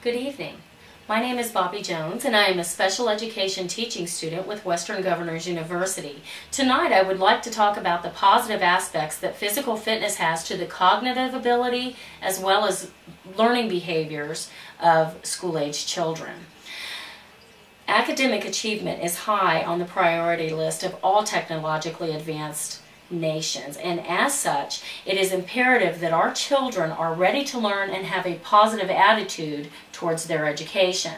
Good evening. My name is Bobbie Jones and I am a special education teaching student with Western Governors University. Tonight I would like to talk about the positive aspects that physical fitness has to the cognitive ability as well as learning behaviors of school-age children. Academic achievement is high on the priority list of all technologically advanced nations, and as such it is imperative that our children are ready to learn and have a positive attitude towards their education.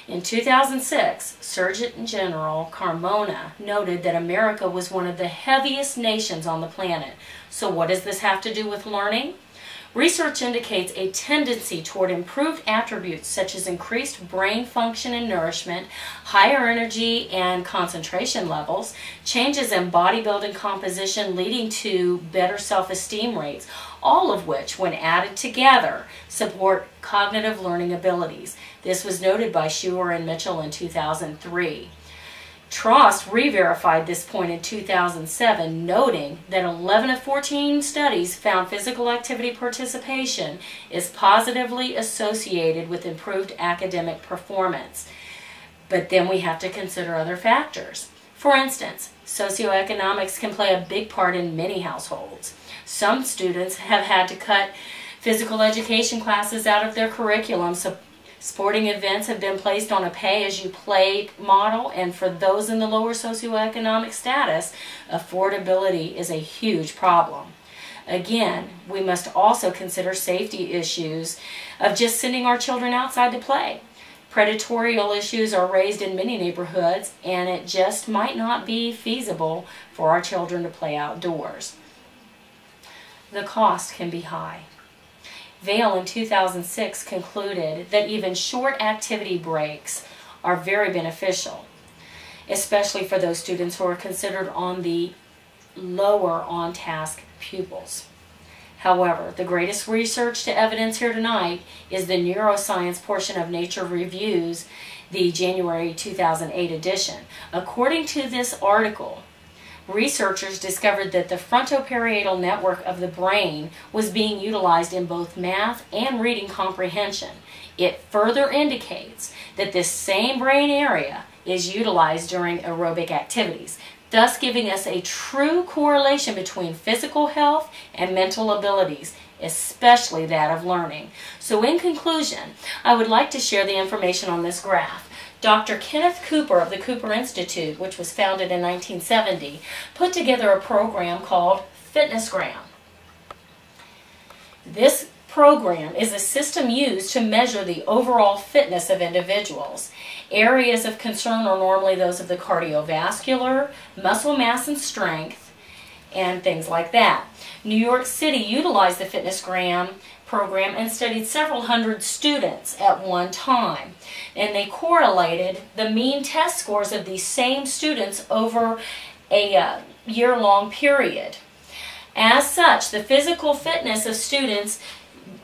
In 2006, Surgeon General Carmona noted that America was one of the heaviest nations on the planet. So what does this have to do with learning? Research indicates a tendency toward improved attributes such as increased brain function and nourishment, higher energy and concentration levels, changes in bodybuilding composition leading to better self-esteem rates, all of which, when added together, support cognitive learning abilities. This was noted by Schuer and Mitchell in 2003. Trost re-verified this point in 2007, noting that 11 of 14 studies found physical activity participation is positively associated with improved academic performance. But then we have to consider other factors. For instance, socioeconomics can play a big part in many households. Some students have had to cut physical education classes out of their curriculum, so sporting events have been placed on a pay-as-you-play model, and for those in the lower socioeconomic status, affordability is a huge problem. Again, we must also consider safety issues of just sending our children outside to play. Predatorial issues are raised in many neighborhoods, and it just might not be feasible for our children to play outdoors. The cost can be high. Vail in 2006 concluded that even short activity breaks are very beneficial, especially for those students who are considered on the lower on-task pupils. However, the greatest research to evidence here tonight is the neuroscience portion of Nature Reviews, the January 2008 edition. According to this article, researchers discovered that the frontoparietal network of the brain was being utilized in both math and reading comprehension. It further indicates that this same brain area is utilized during aerobic activities, thus giving us a true correlation between physical health and mental abilities, especially that of learning. So in conclusion, I would like to share the information on this graph. Dr. Kenneth Cooper of the Cooper Institute, which was founded in 1970, put together a program called FitnessGram. This program is a system used to measure the overall fitness of individuals. Areas of concern are normally those of the cardiovascular, muscle mass and strength, and things like that. New York City utilized the FitnessGram program and studied several hundred students at one time, and they correlated the mean test scores of these same students over a year-long period. As such, the physical fitness of students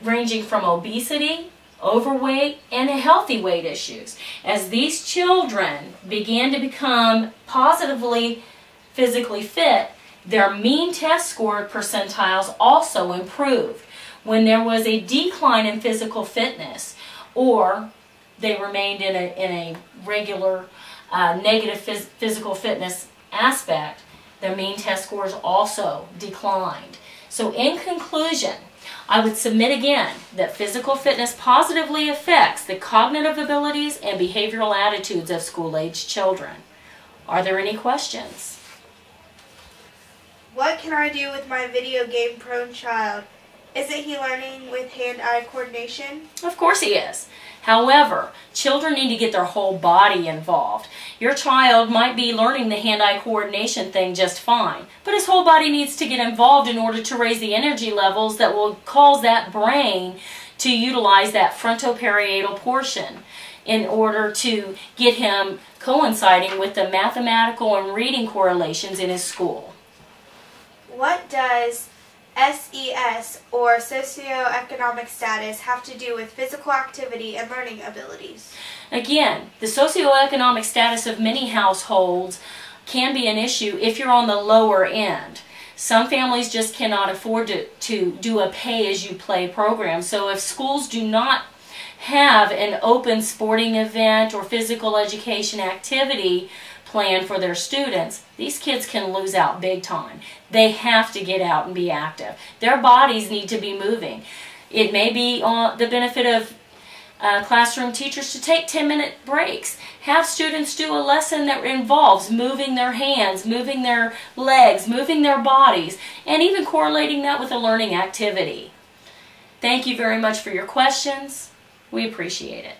ranging from obesity, overweight, and healthy weight issues. As these children began to become positively physically fit, their mean test score percentiles also improved. When there was a decline in physical fitness, or they remained in a regular negative physical fitness aspect, their mean test scores also declined. So in conclusion, I would submit again that physical fitness positively affects the cognitive abilities and behavioral attitudes of school-age children. Are there any questions? What can I do with my video game prone child? Isn't he learning with hand-eye coordination? Of course he is. However, children need to get their whole body involved. Your child might be learning the hand-eye coordination thing just fine, but his whole body needs to get involved in order to raise the energy levels that will cause that brain to utilize that frontoparietal portion in order to get him coinciding with the mathematical and reading correlations in his school. What does SES, or socioeconomic status, have to do with physical activity and learning abilities? Again, the socioeconomic status of many households can be an issue if you're on the lower end. Some families just cannot afford to do a pay-as-you-play program. So if schools do not have an open sporting event or physical education activity planned for their students, these kids can lose out big time. They have to get out and be active. Their bodies need to be moving. It may be the benefit of classroom teachers to take 10-minute breaks. Have students do a lesson that involves moving their hands, moving their legs, moving their bodies, and even correlating that with a learning activity. Thank you very much for your questions. We appreciate it.